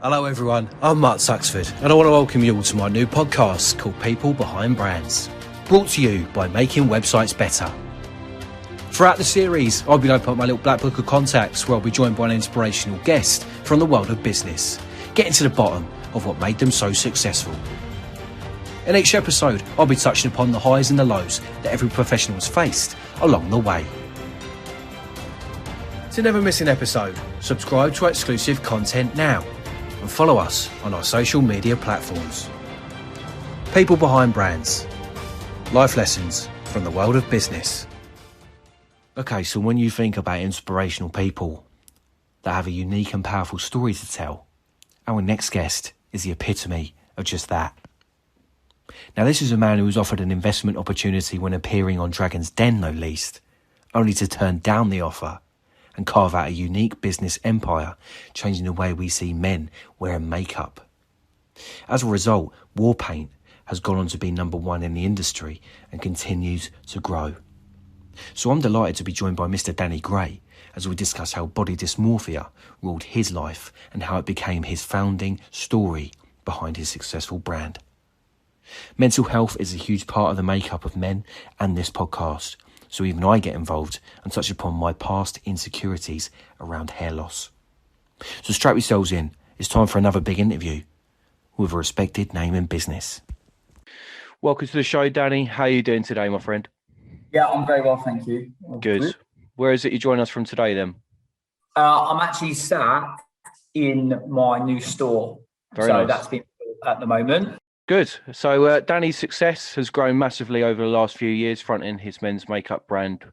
Hello everyone, I'm Mark Suxford and I want to welcome you all to my new podcast called People Behind Brands, brought to you by Making Websites Better. Throughout the series, I'll be opening up my little black book of contacts where I'll be joined by an inspirational guest from the world of business, getting to the bottom of what made them so successful. In each episode, I'll be touching upon the highs and the lows that every professional has faced along the way. To never miss an episode, subscribe to our exclusive content now and follow us on our social media platforms. People Behind Brands. Life lessons from the world of business. Okay, so when you think about inspirational people that have a unique and powerful story to tell, our next guest is the epitome of just that. Now, this is a man who was offered an investment opportunity when appearing on Dragon's Den, no least, only to turn down the offer and carve out a unique business empire, changing the way we see men wearing makeup. As a result, war paint has gone on to be number one in the industry and continues to grow. So I'm delighted to be joined by Mr. Danny Gray as we discuss how body dysmorphia ruled his life and how it became his founding story behind his successful brand. Mental health is a huge part of the makeup of men and this podcast, so even I get involved and touch upon my past insecurities around hair loss. So strap yourselves in, it's time for another big interview with a respected name in business. Welcome to the show, Danny. How are you doing today, my friend? Yeah, I'm very well, thank you. Good. Where is it you're joining us from today then? I'm actually sat in my new store. Very nice. That's been at the moment. Good. So Danny's success has grown massively over the last few years, fronting his men's makeup brand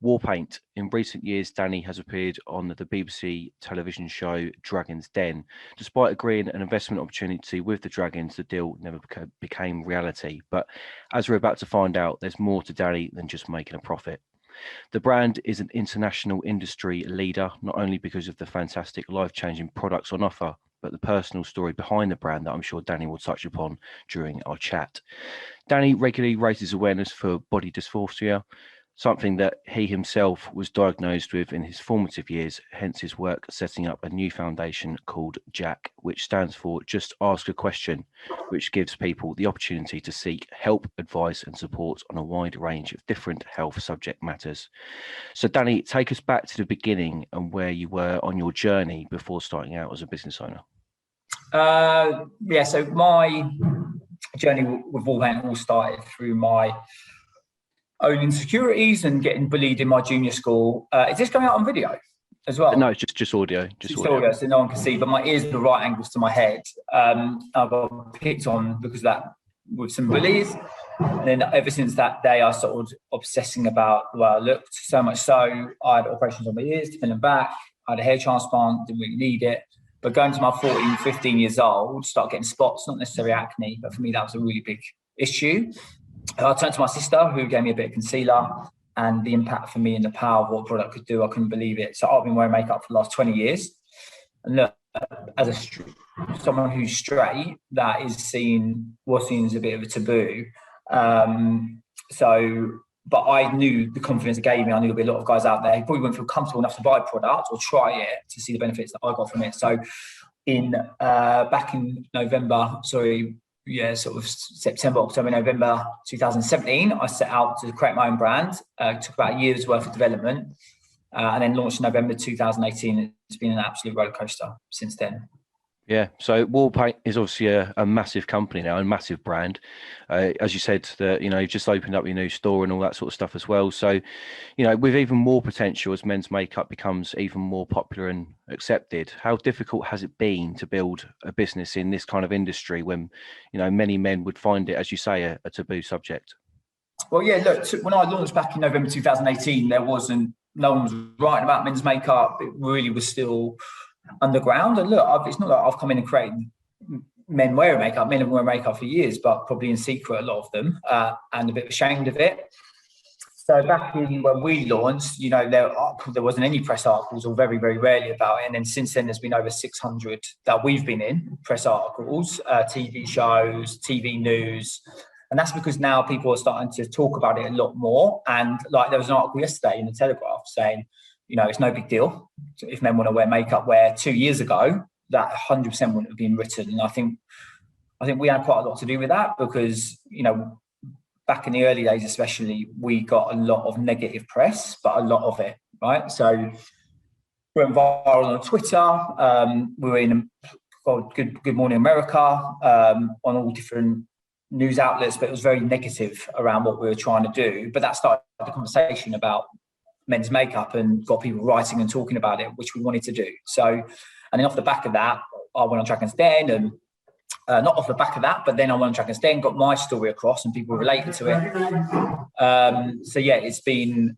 Warpaint. In recent years, Danny has appeared on the BBC television show Dragon's Den. Despite agreeing an investment opportunity with the Dragons, the deal never became reality. But as we're about to find out, there's more to Danny than just making a profit. The brand is an international industry leader, not only because of the fantastic life-changing products on offer, but the personal story behind the brand that I'm sure Danny will touch upon during our chat. Danny regularly raises awareness for body dysmorphia, something that he himself was diagnosed with in his formative years, hence his work setting up a new foundation called JACK, which stands for Just Ask a Question, which gives people the opportunity to seek help, advice and support on a wide range of different health subject matters. So Danny, take us back to the beginning and where you were on your journey before starting out as a business owner. So my journey with Warpaint all started through my own insecurities and getting bullied in my junior school. Is this going out on video as well? No, it's just audio. Just audio, so no one can see, but my ears were right angles to my head. I got picked on because of that with some bullies. And then ever since that day, I started obsessing about the way I looked, so much so I had operations on my ears to fill them back. I had a hair transplant, didn't really need it. But going to my 14, 15 years old, start getting spots, not necessarily acne, but for me, that was a really big issue. I turned to my sister, who gave me a bit of concealer, and the impact for me and the power of what product could do, I couldn't believe it. So I've been wearing makeup for the last 20 years. And look, as someone who's straight, that was seen as a bit of a taboo. But I knew the confidence it gave me. I knew there'd be a lot of guys out there who probably wouldn't feel comfortable enough to buy a product or try it to see the benefits that I got from it. So back in September, October, November 2017, I set out to create my own brand. It took about a year's worth of development and then launched in November 2018. It's been an absolute roller coaster since then. Yeah, so Warpaint is obviously a massive company now, a massive brand. As you said, that you've just opened up your new store and all that sort of stuff as well. So, with even more potential as men's makeup becomes even more popular and accepted, how difficult has it been to build a business in this kind of industry when, many men would find it, as you say, a taboo subject? Well, yeah, look, when I launched back in November 2018, no one was writing about men's makeup. It really was still underground. And look, it's not like I've come in and created men wearing makeup. Men have been wearing makeup for years, but probably in secret, a lot of them, and a bit ashamed of it. So back in when we launched, there wasn't any press articles or very, very rarely about it. And then since then, there's been over 600 that we've been in, press articles, TV shows, TV news. And that's because now people are starting to talk about it a lot more. And like there was an article yesterday in the Telegraph saying, it's no big deal if men want to wear makeup, where 2 years ago, that 100% wouldn't have been written. And I think we had quite a lot to do with that, because, you know, back in the early days especially, we got a lot of negative press, but a lot of it, right? So we went viral on Twitter. We were in Good Morning America, on all different news outlets, but it was very negative around what we were trying to do. But that started the conversation about men's makeup and got people writing and talking about it, which we wanted to do. So, and then off the back of that, I went on Dragon's Den, and not off the back of that, but then I went on Dragon's Den, got my story across, and people related to it. So yeah, it's been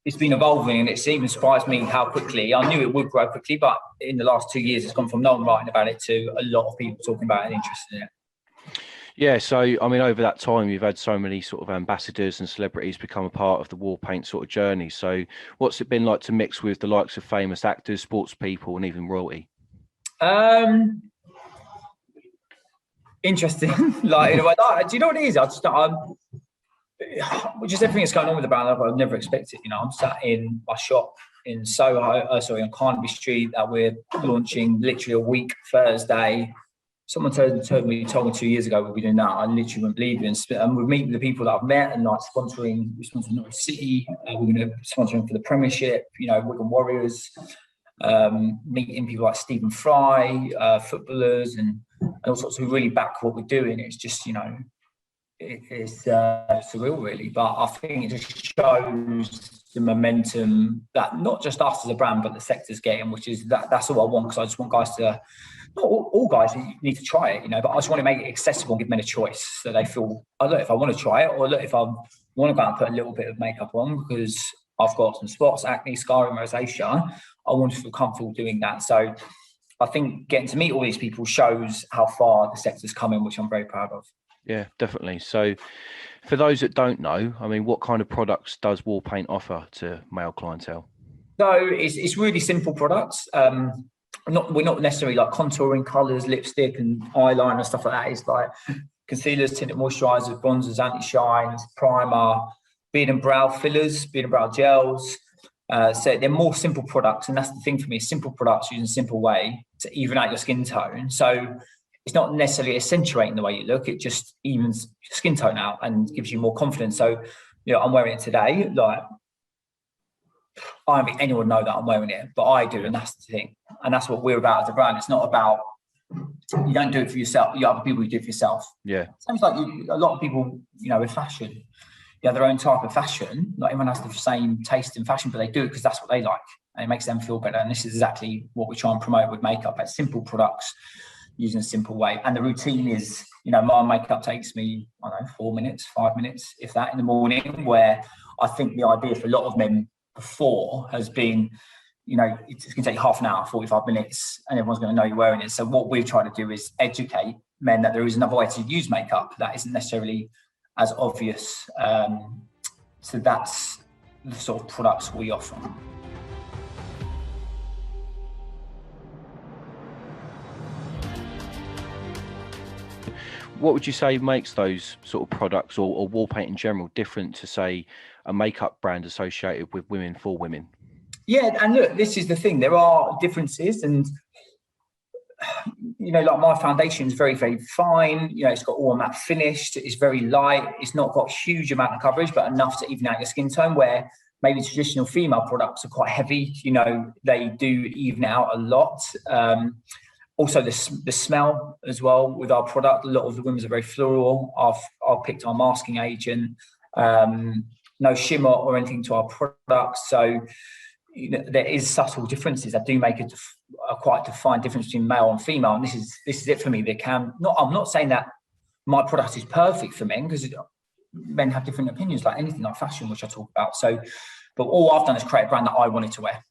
evolving, and it's even surprised me how quickly. I knew it would grow quickly, but in the last 2 years, it's gone from no one writing about it to a lot of people talking about it and interested in it. Yeah, so I mean, over that time, you've had so many sort of ambassadors and celebrities become a part of the war paint sort of journey. So what's it been like to mix with the likes of famous actors, sports people, and even royalty? Interesting. Like, in a way, do you know what it is? Just everything that's going on with the brand, I've never expected. You know, I'm sat in my shop in Soho, on Carnaby Street, that we're launching literally a week Thursday. Someone told me 2 years ago we'll be doing that. I literally wouldn't believe it. And we're meeting the people that I've met, and like we're sponsoring Norwich City. We're going to sponsor them for the Premiership. You know, Wigan Warriors. Meeting people like Stephen Fry, footballers, and all sorts who really back what we're doing. It's just, you know, it's surreal, really. But I think it just shows the momentum that not just us as a brand, but the sector's getting, which is that's all I want, because I just want guys to. Not all guys need to try it, you know, but I just want to make it accessible and give men a choice, so they feel, oh, look, if I want to try it, or look, if I want to go and put a little bit of makeup on because I've got some spots, acne, scarring, rosacea, I want to feel comfortable doing that. So I think getting to meet all these people shows how far the sector's coming, which I'm very proud of. Yeah, definitely. So for those that don't know, I mean, what kind of products does War Paint offer to male clientele? So it's really simple products. We're not necessarily like contouring colours, lipstick and eyeliner, stuff like that. It's like concealers, tinted moisturisers, bronzers, anti-shines, primer, beard and brow fillers, beard and brow gels. So they're more simple products, and that's the thing for me, simple products using a simple way to even out your skin tone. So it's not necessarily accentuating the way you look, it just evens your skin tone out and gives you more confidence. So, you know, I'm wearing it today, like, I don't think anyone know that I'm wearing it, but I do, and that's the thing. And that's what we're about as a brand. It's not about, you don't do it for yourself, you have other people, you do it for yourself. Yeah. Seems like a lot of people, you know, with fashion, you have their own type of fashion. Not everyone has the same taste in fashion, but they do it because that's what they like, and it makes them feel better. And this is exactly what we try and promote with makeup, as simple products using a simple way. And the routine is, you know, my makeup takes me, I don't know, 4 minutes, 5 minutes, if that, in the morning, where I think the idea for a lot of men before has been, you know, it's going to take half an hour, 45 minutes, and everyone's going to know you're wearing it. So what we're trying to do is educate men that there is another way to use makeup that isn't necessarily as obvious. So that's the sort of products we offer. What would you say makes those sort of products or wall paint in general different to, say, a makeup brand associated with women for women? Yeah, and look, this is the thing. There are differences, and, you know, like my foundation is very, very fine. You know, it's got all matte finished. It's very light. It's not got a huge amount of coverage, but enough to even out your skin tone, where maybe traditional female products are quite heavy. You know, they do even out a lot. Also, the smell as well with our product. A lot of the women are very floral. I've picked our masking agent. No shimmer or anything to our products. So, you know, there is subtle differences that do make a quite defined difference between male and female. And this is it for me. I'm not saying that my product is perfect for men, because men have different opinions, like anything, like fashion, which I talk about. So, but all I've done is create a brand that I wanted to wear.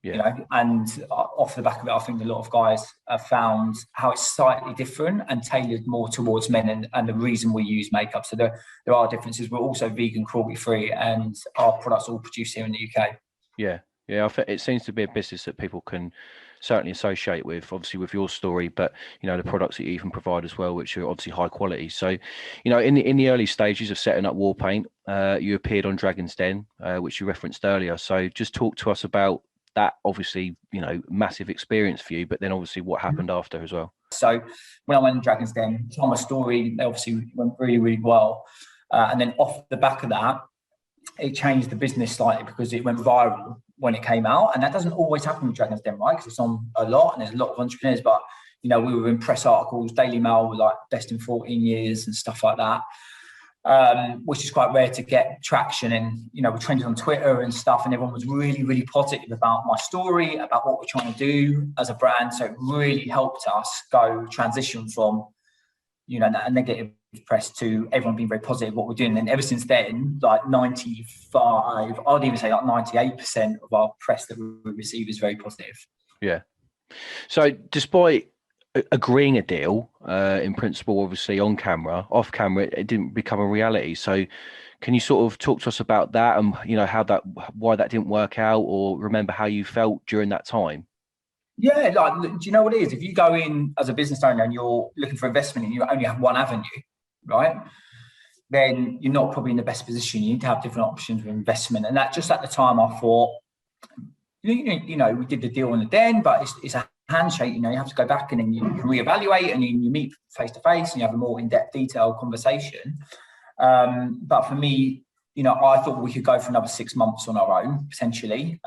Yeah. You know, and off the back of it, I think a lot of guys have found how it's slightly different and tailored more towards men, and the reason we use makeup. So there are differences. We're also vegan, cruelty free, and our products are all produced here in the UK. Yeah. I think it seems to be a business that people can certainly associate with, obviously with your story, but, you know, the products that you even provide as well, which are obviously high quality. So, you know, in the early stages of setting up War Paint, you appeared on Dragon's Den, which you referenced earlier. So just talk to us about that obviously, massive experience for you, but then obviously what happened after as well. So when I went to Dragon's Den, told my story, they obviously went really, really well. And then off the back of that, it changed the business slightly because it went viral when it came out. And that doesn't always happen with Dragon's Den, right? Because it's on a lot and there's a lot of entrepreneurs. But, we were in press articles, Daily Mail were like best in 14 years and stuff like that, which is quite rare to get traction. And, we trended on Twitter and stuff, and everyone was really, really positive about my story, about what we're trying to do as a brand. So it really helped us transition from, that negative press to everyone being very positive what we're doing. And ever since then, like 95, I'd even say like 98% of our press that we receive is very positive. Yeah. So despite agreeing a deal, in principle, obviously on camera, off camera, it didn't become a reality. So can you sort of talk to us about that and, why that didn't work out, or remember how you felt during that time? Yeah, do you know what it is? If you go in as a business owner and you're looking for investment and you only have one avenue, right, then you're not probably in the best position. You need to have different options of investment. And that just at the time I thought, we did the deal on the Den, but it's a handshake. You have to go back and then you can reevaluate and you meet face to face and you have a more in-depth, detailed conversation. But for me, I thought we could go for another 6 months on our own, potentially,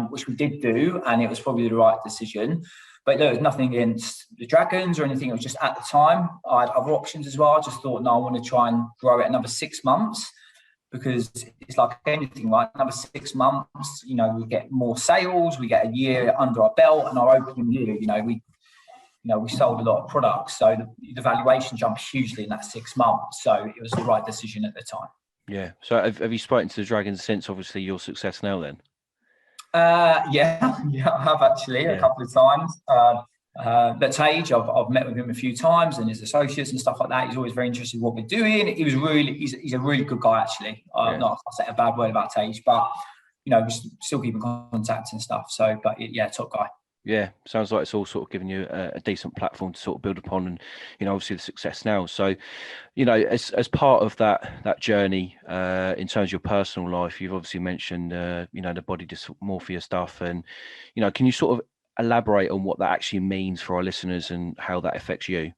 which we did do, and it was probably the right decision. But there was nothing against the Dragons or anything. It was just at the time, I had other options as well. I just thought, no, I want to try and grow it another 6 months, because it's like anything, right? Another 6 months, we get more sales, we get a year under our belt, and our opening year, we sold a lot of products. So the valuation jumped hugely in that 6 months. So it was the right decision at the time. Yeah. So have you spoken to the Dragons since, obviously, your success now then? Yeah, I have actually a couple of times. At Tage, I've met with him a few times, and his associates and stuff like that. He's always very interested in what we're doing. He's a really good guy, actually. Not I'll say a bad word about Tage, but we still keep in contact and stuff. So, but yeah, top guy. Yeah, sounds like it's all sort of giving you a decent platform to sort of build upon, and obviously the success now. So, as part of that journey, in terms of your personal life, you've obviously mentioned the body dysmorphia stuff, and can you sort of elaborate on what that actually means for our listeners and how that affects you?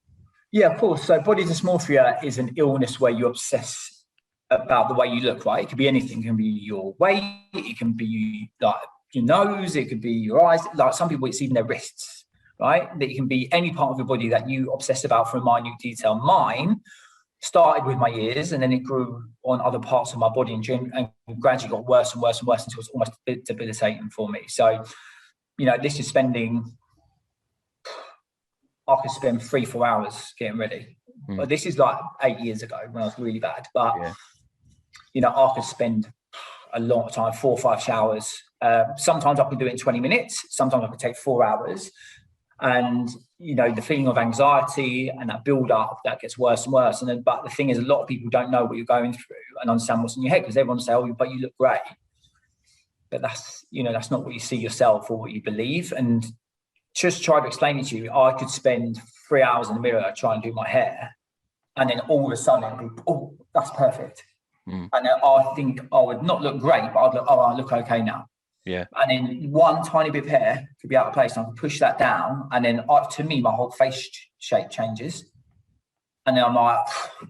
Yeah, of course. So body dysmorphia is an illness where you obsess about the way you look, right? It could be anything. It can be your weight, it can be like your nose, it could be your eyes. Like some people, it's even their wrists, right? That it can be any part of your body that you obsess about for a minute detail. Mine started with my ears, and then it grew on other parts of my body and gradually got worse and worse and worse until it's almost debilitating for me. So, this is I could spend 3-4 hours getting ready. But this is like 8 years ago when I was really bad. But, I could spend a lot of time, 4 or 5 showers. Sometimes I could do it in 20 minutes. Sometimes I could take 4 hours. And, the feeling of anxiety and that build up, that gets worse and worse. But the thing is, a lot of people don't know what you're going through and understand what's in your head, because everyone say, oh, but you look great. But that's not what you see yourself or what you believe. And just try to explain it to you. I could spend 3 hours in the mirror trying to do my hair, and then all of a sudden, it'd be, oh, that's perfect. And then I think I would not look great, but I'd look, I look okay now. Yeah. And then one tiny bit of hair could be out of place, and I can push that down, and then to me, my whole face shape changes. And then I'm like,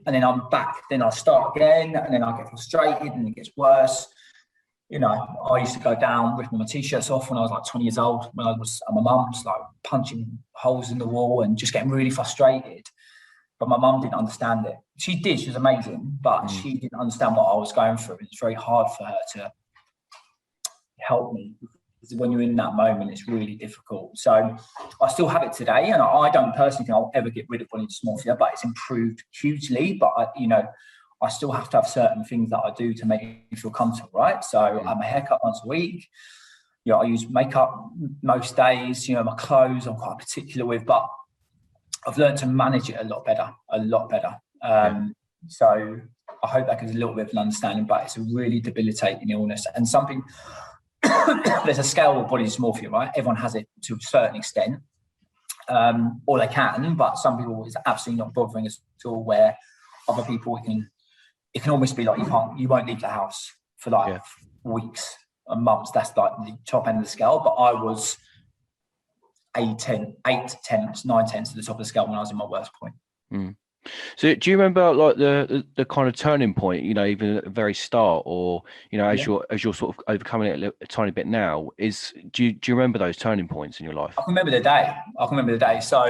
and then I'm back. Then I start again, and then I get frustrated, and it gets worse. I used to go down, ripping my t-shirts off when I was like 20 years old, when I was at my mum's, like punching holes in the wall and just getting really frustrated. But my mum didn't understand it. She did, she was amazing, but she didn't understand what I was going through. It's very hard for her to help me, because when you're in that moment, it's really difficult. So I still have it today, and I don't personally think I'll ever get rid of body dysmorphia, but it's improved hugely. But I still have to have certain things that I do to make me feel comfortable, right? So I have a haircut once a week. I use makeup most days. My clothes I'm quite particular with, but I've learned to manage it a lot better. So I hope that gives a little bit of an understanding, but it's a really debilitating illness. And something, there's a scale of body dysmorphia, right? Everyone has it to a certain extent, or they can, but some people it's absolutely not bothering us at all, where other people it can almost be like you won't leave the house for like weeks. months, that's like the top end of the scale. But I was 8 tenths, 9 tenths to the top of the scale when I was in my worst point. So do you remember like the kind of turning point, you know, even at the very start, or, you know, as you're sort of overcoming it a tiny bit now, do you remember those turning points in your life? I can remember the day. So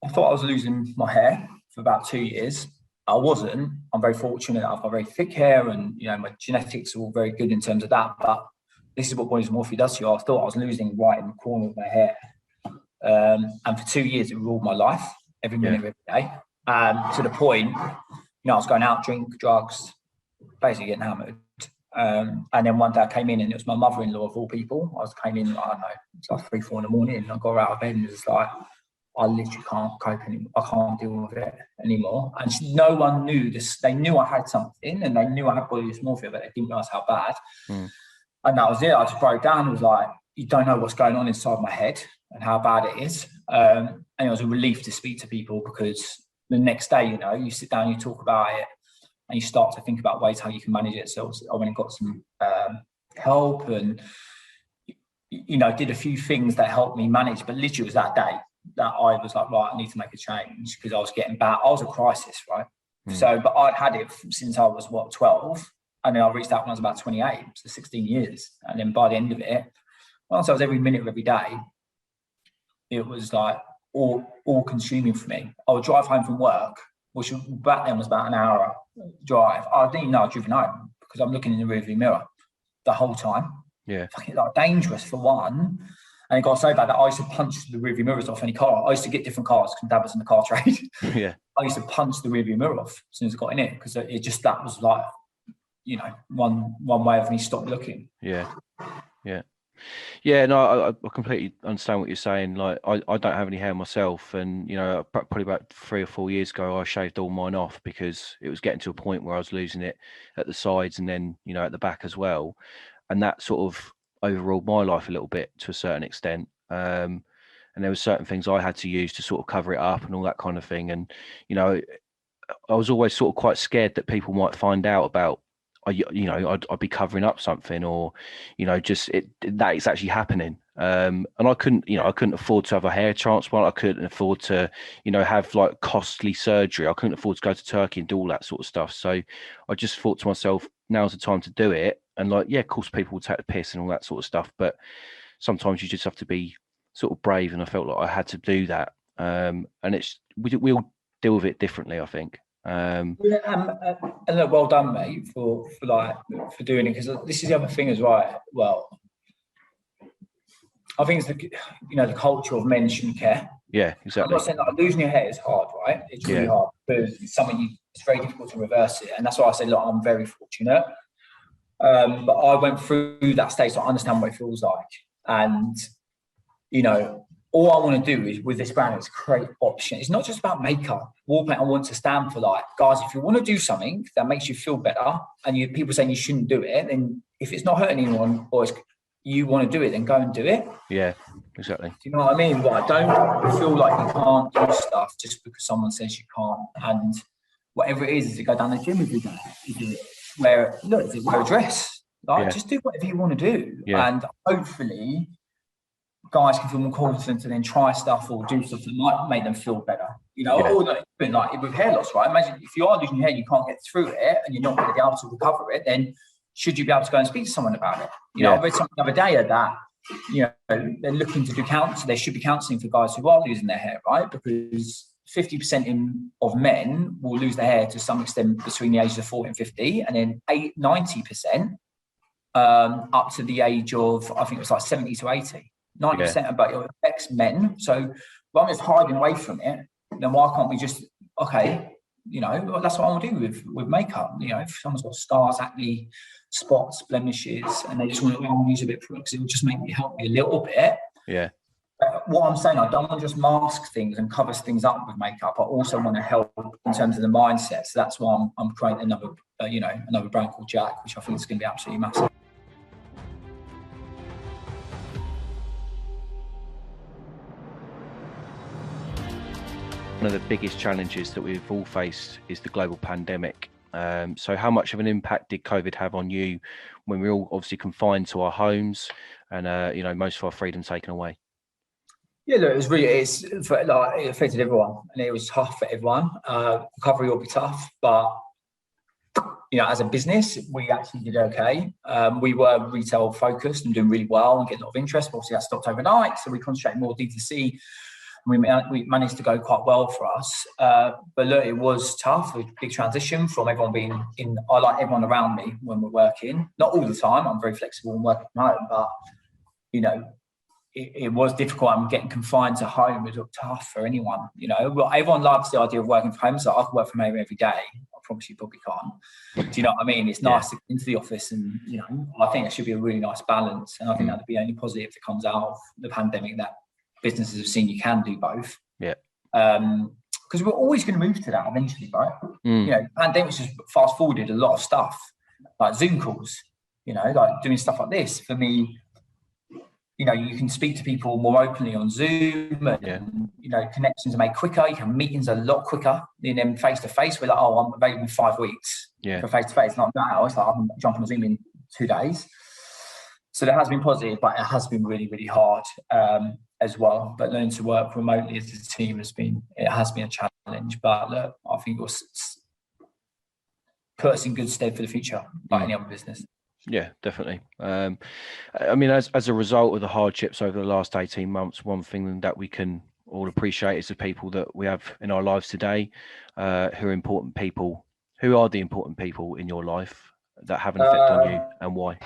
I thought I was losing my hair for about 2 years. I wasn't. I'm very fortunate. I've got very thick hair, and, you know, my genetics are all very good in terms of that. But this is what body dysmorphia does to you. I thought I was losing right in the corner of my hair. And for 2 years, it ruled my life, every minute of every day. To the point, you know, I was going out, drink, drugs, basically getting hammered. And then one day I came in, and it was my mother-in-law of all people. Came in, I don't know, it's like 3, 4 in the morning, and I got her out of bed, and it was like, I literally can't cope anymore. I can't deal with it anymore. And no one knew this. They knew I had something, and they knew I had body dysmorphia, but they didn't realize how bad. And that was it. I just broke down. It was like, you don't know what's going on inside my head and how bad it is. And it was a relief to speak to people, because the next day, you know, you sit down, you talk about it, and you start to think about ways how you can manage it. So I went and got some help, and, you know, did a few things that helped me manage. But literally, it was that day that I was like, right, I need to make a change, because I was getting bad. I was a crisis, right? So, but I'd had it since I was 12, and then I reached out when I was about 28, so 16 years. And then by the end of it, once I was every minute of every day, it was like all consuming for me. I would drive home from work, which back then was about an hour drive. I didn't even know I'd driven home, because I'm looking in the rearview mirror the whole time. Yeah. Fucking like dangerous for one. And it got so bad that I used to punch the rearview mirrors off any car. I used to get different cars, because Dad was in the car trade. Yeah. I used to punch the rearview mirror off as soon as I got in it, because that was like, you know, one way of me stop looking. Yeah. No, I completely understand what you're saying. Like, I don't have any hair myself, and, you know, probably about 3 or 4 years ago, I shaved all mine off, because it was getting to a point where I was losing it at the sides, and then, you know, at the back as well. And that sort of overruled my life a little bit to a certain extent. And there were certain things I had to use to sort of cover it up and all that kind of thing. And, you know, I was always sort of quite scared that people might find out about, you know, I'd be covering up something, or, you know, just that it's actually happening. And I couldn't afford to have a hair transplant. I couldn't afford to, you know, have like costly surgery. I couldn't afford to go to Turkey and do all that sort of stuff. So I just thought to myself, now's the time to do it. And, like, yeah, of course, people will take the piss and all that sort of stuff, but sometimes you just have to be sort of brave. And I felt like I had to do that. And we all deal with it differently, I think. And look, well done, mate, for doing it, because this is the other thing as well. I think it's the culture of men shouldn't care. Yeah, exactly. I'm not saying that losing your hair is hard, right? It's really hard, because it's it's very difficult to reverse it, and that's why I say, look, I'm very fortunate. But I went through that stage, so I understand what it feels like, and, you know, all I want to do is with this brand is create options. It's not just about makeup. Wallpaint, I want to stand for, like, guys, if you want to do something that makes you feel better, and people saying you shouldn't do it, then if it's not hurting anyone, or you want to do it, then go and do it. Yeah, exactly. Do you know what I mean? Like, don't feel like you can't do stuff just because someone says you can't. And whatever it is to go down the gym every day, you do it. Wear a dress. Like, just do whatever you want to do. Yeah. And hopefully guys can feel more confident to then try stuff or do stuff that might make them feel better. You know, or like with hair loss, right? Imagine if you are losing hair, you can't get through it, and you're not going to be able to recover it, then should you be able to go and speak to someone about it? You know, I read something the other day that, you know, they're looking to do counselling. There should be counselling for guys who are losing their hair, right? Because 50% of men will lose their hair to some extent between the ages of 40 and 50, and then 90% up to the age of, I think it was like 70 to 80. 90% about it affects men. So rather than hiding away from it, then why can't we just, you know, that's what I want to do with makeup. You know, if someone's got scars, acne, spots, blemishes, and they just want to use a bit of products, it will just help me a little bit. Yeah. What I'm saying, I don't want to just mask things and cover things up with makeup. I also want to help in terms of the mindset. So that's why I'm creating another brand called Jack, which I think is going to be absolutely massive. One of the biggest challenges that we've all faced is the global pandemic. So how much of an impact did COVID have on you when we were all obviously confined to our homes and, most of our freedom taken away? Yeah, look, it affected everyone, and it was tough for everyone. Recovery will be tough, but as a business, we actually did okay. We were retail focused and doing really well and getting a lot of interest. But obviously, that stopped overnight, so we concentrated more D2C. We managed to go quite well for us. But look, it was tough. A big transition from everyone being in. I like everyone around me when we're working. Not all the time. I'm very flexible and working from home, but it was difficult. I'm getting confined to home. It was tough for anyone. Well, everyone loves the idea of working from home, so I can work from home every day. I promise you probably can't. Do you know what I mean? It's nice to get into the office, and I think it should be a really nice balance. And I think that'd be the only positive that comes out of the pandemic, that businesses have seen you can do both. Yeah. Because we're always going to move to that eventually, right? Pandemic just fast forwarded a lot of stuff, like Zoom calls. Like doing stuff like this for me. You can speak to people more openly on Zoom, and connections are made quicker. You can have meetings a lot quicker than them face to face. We're like, I'm available in 5 weeks for face to face. Not now. It's like I'm jumping on Zoom in 2 days. So that has been positive, but it has been really, really hard as well. But learning to work remotely as a team has been a challenge. But look, I think it will put us in good stead for the future, like any other business. Yeah, definitely. As a result of the hardships over the last 18 months, one thing that we can all appreciate is the people that we have in our lives today, who are important people. Who are the important people in your life that have an effect on you, and why?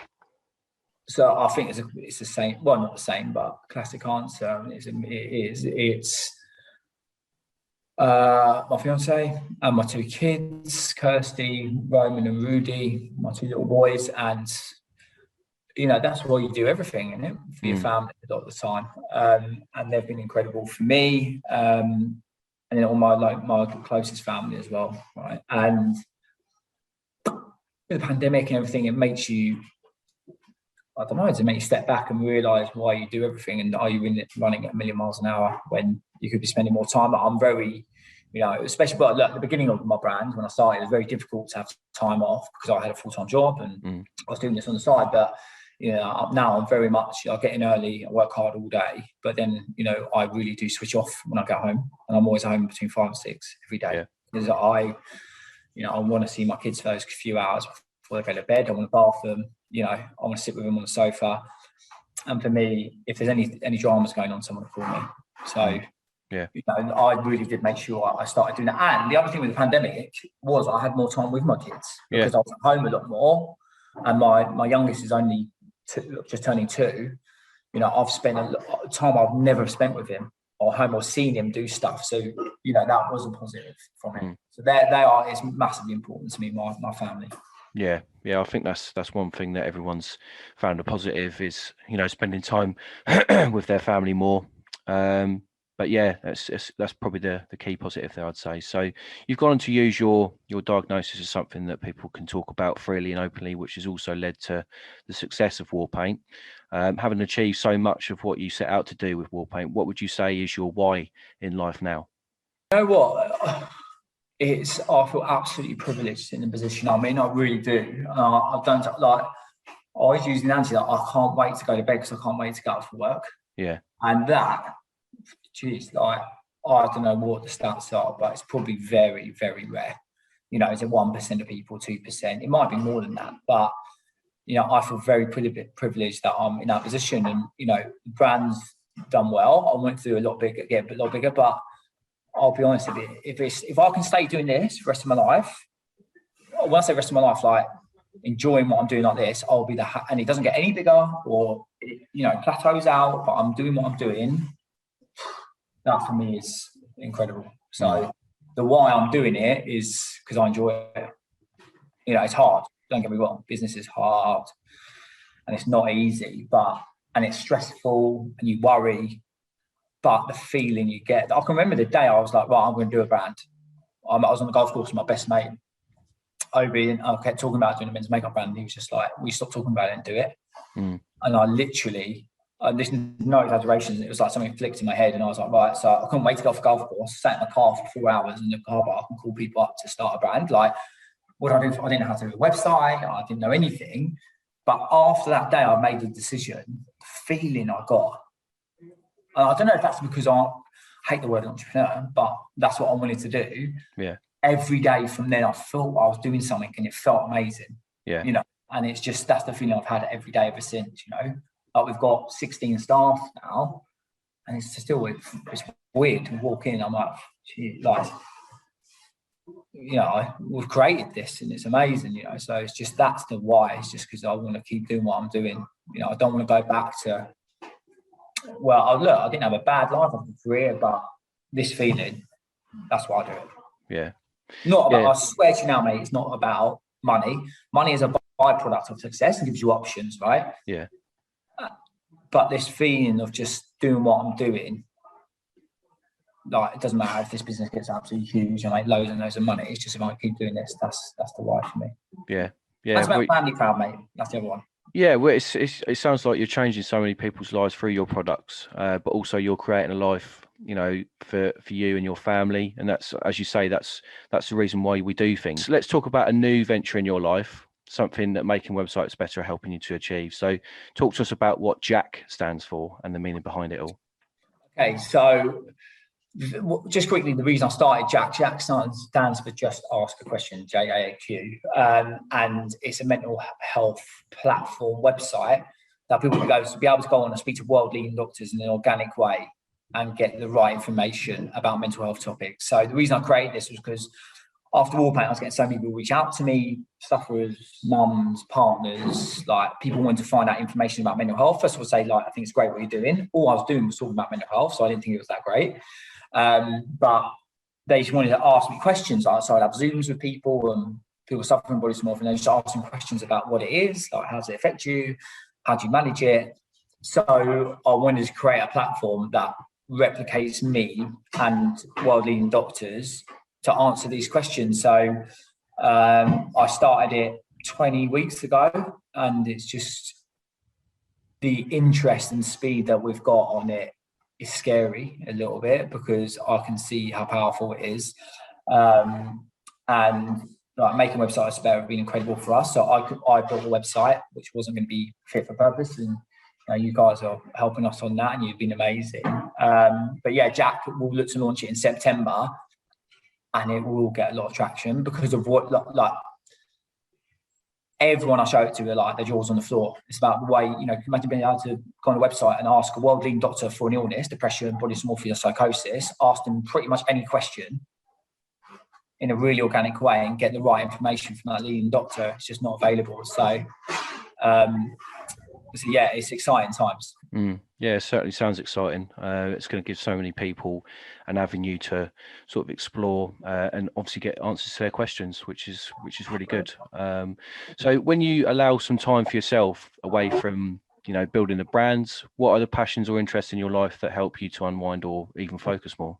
So I think it's the same. Well, not the same, but classic answer. It's my fiance and my 2 kids, Kirsty, Roman and Rudy, my 2 little boys. And, that's why you do everything, isn't it? For your family a lot of the time. And they've been incredible for me. And then all my closest family as well, right? And with the pandemic and everything, it makes you, I don't know, does it make you step back and realise why you do everything, and are you running at a million miles an hour when you could be spending more time? I'm very, especially at the beginning of my brand, when I started, it was very difficult to have time off because I had a full-time job and I was doing this on the side. But, now I'm very much, I get in early, I work hard all day, but then, I really do switch off when I get home, and I'm always home between 5 and 6 every day. Because I want to see my kids for those few hours before they go to bed. I want to bath them. I want to sit with them on the sofa. And for me, if there's any dramas going on, someone will call me. So, I really did make sure I started doing that. And the other thing with the pandemic was I had more time with my kids because I was at home a lot more. And my youngest is only just turning 2. I've spent a lot of time I've never spent with him or home or seen him do stuff. So, that was a positive from him. So it's massively important to me, my family. Yeah, I think that's one thing that everyone's found a positive is, spending time with their family more. But yeah, that's probably the key positive there, I'd say. So you've gone on to use your diagnosis as something that people can talk about freely and openly, which has also led to the success of Warpaint. Having achieved so much of what you set out to do with Warpaint, what would you say is your why in life now? You know what? I feel absolutely privileged in the position I'm in. I really do. I've done I always use the analogy that I can't wait to go to bed because I can't wait to get up for work. Yeah. And that, I don't know what the stats are, but it's probably very, very rare. Is it 1% of people, 2%? It might be more than that, but I feel very privileged that I'm in that position. And the brand's done well. I went through a lot bigger, but I'll be honest, if I can stay doing this for the rest of my life, when I say rest of my life, like enjoying what I'm doing like this, I'll be and it doesn't get any bigger or plateaus out, but I'm doing what I'm doing. That for me is incredible. So the why I'm doing it is because I enjoy it. It's hard. Don't get me wrong. Business is hard and it's not easy, and it's stressful and you worry. But the feeling you get, I can remember the day I was like, right, I'm going to do a brand. I was on the golf course with my best mate, Obi, and I kept talking about doing a men's makeup brand. And he was just like, we stopped talking about it and do it. And I literally, this is no exaggeration, it was like something flicked in my head. And I was like, right, so I couldn't wait to go off a golf course, sat in my car for 4 hours in the car park and call people up to start a brand. Like, what I do, I didn't know how to do a website. I didn't know anything. But after that day, I made the decision, the feeling I got. I don't know if that's because I hate the word entrepreneur, but that's what I wanted to do. Yeah. Every day from then, I felt I was doing something and it felt amazing. Yeah. You know, and it's just, that's the feeling I've had every day ever since, you know. Like we've got 16 staff now, and it's still, it's weird to walk in. I'm like, gee, like, you know, we've created this and it's amazing, you know. So it's just, that's the why. It's just because I want to keep doing what I'm doing. You know, I don't want to go back to, well, I didn't have a bad life, I have a career, but this feeling, that's why I do it. Yeah. Not about, I swear to you now, mate, it's not about money. Money is a byproduct of success and gives you options, right? Yeah. But this feeling of just doing what I'm doing, like, it doesn't matter if this business gets absolutely huge and make loads and loads of money. It's just if I keep doing this, that's the why for me. Yeah. Yeah. That's about family proud, mate. That's the other one. Yeah, well, it sounds like you're changing so many people's lives through your products, but also you're creating a life, you know, for you and your family, and that's, as you say, that's the reason why we do things. So let's talk about a new venture in your life, something that Making Websites Better are helping you to achieve. So, talk to us about what Jack stands for and the meaning behind it all. Okay, so just quickly, the reason I started Jack stands for Just Ask a Question, JAAQ, and it's a mental health platform website that people can go to be able to go on and speak to world-leading doctors in an organic way and get the right information about mental health topics. So the reason I created this was because after Warpaint, I was getting so many people reach out to me, sufferers, mums, partners, like people wanting to find out information about mental health. First of all, say, like, I think it's great what you're doing. All I was doing was talking about mental health, so I didn't think it was that great. But they just wanted to ask me questions. So I'd have Zooms with people and people suffering body dysmorphia, and they just asking questions about what it is, like how does it affect you, how do you manage it. So I wanted to create a platform that replicates me and world-leading doctors to answer these questions. So I started it 20 weeks ago, and it's just the interest and speed that we've got on it is scary a little bit, because I can see how powerful it is. And like Making Websites Better have been incredible for us. So I built a website which wasn't going to be fit for purpose, and you guys are helping us on that, and you've been amazing. But yeah, Jack will look to launch it in September, and it will get a lot of traction because of what, like, everyone I show it to are like, their jaws on the floor. It's about the way, you know, imagine being able to go on a website and ask a world-leading doctor for an illness, depression, body dysmorphia, psychosis, ask them pretty much any question in a really organic way and get the right information from that leading doctor. It's just not available. So yeah, it's exciting times. Yeah, it certainly sounds exciting. It's going to give so many people an avenue to sort of explore and obviously get answers to their questions, which is really good. So when you allow some time for yourself away from, you know, building the brands, what are the passions or interests in your life that help you to unwind or even focus more?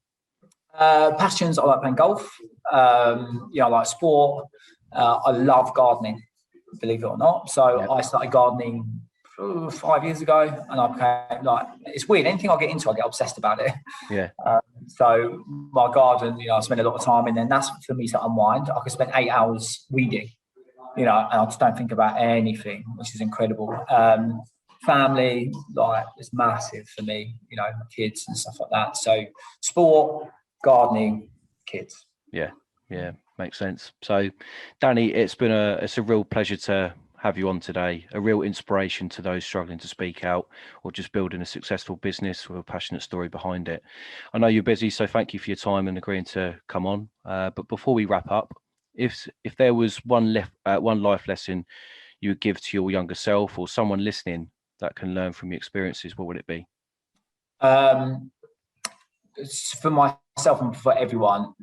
Passions, I like playing golf. I like sport. I love gardening, believe it or not. So I started gardening 5 years ago, and I became, like, it's weird, anything I get into I get obsessed about it. So my garden, I spend a lot of time in there, and that's for me to unwind. I could spend 8 hours weeding, and I just don't think about anything, which is incredible. Family, like, it's massive for me, kids and stuff like that. So sport, gardening, kids. Yeah, makes sense. So Danny, it's a real pleasure to have you on today, a real inspiration to those struggling to speak out or just building a successful business with a passionate story behind it. I know you're busy, so thank you for your time and agreeing to come on. But before we wrap up, if there was one life lesson you would give to your younger self or someone listening that can learn from your experiences, what would it be? For myself and for everyone,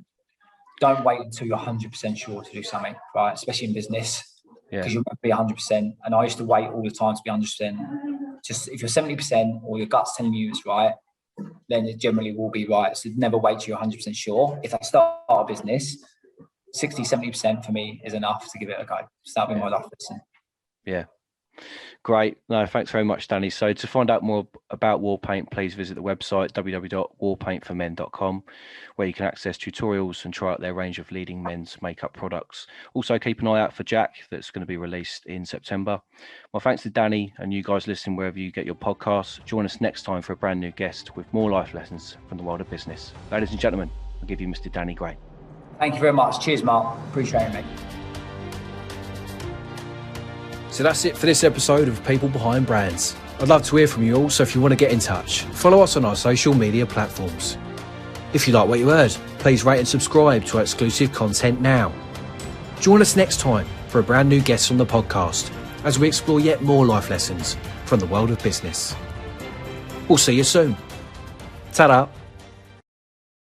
don't wait until you're 100% sure to do something, right? Especially in business. Because you won't be 100%. And I used to wait all the time to be 100%. Just if you're 70% or your gut's telling you it's right, then it generally will be right. So never wait till you're 100% sure. If I start a business, 60, 70% for me is enough to give it a go. So that'll be my life lesson. Yeah. Great. No, thanks very much, Danny. So to find out more about war paint, please visit the website www.warpaintformen.com, where you can access tutorials and try out their range of leading men's makeup products. Also, keep an eye out for Jack, that's going to be released in September. Well, thanks to Danny and you guys listening wherever you get your podcasts. Join us next time for a brand new guest with more life lessons from the world of business. Ladies and gentlemen, I'll give you Mr. Danny Gray. Thank you very much. Cheers, Mark. Appreciate it, mate. So that's it for this episode of People Behind Brands. I'd love to hear from you all, so if you want to get in touch, follow us on our social media platforms. If you like what you heard, please rate and subscribe to our exclusive content now. Join us next time for a brand new guest on the podcast as we explore yet more life lessons from the world of business. We'll see you soon. Ta-da!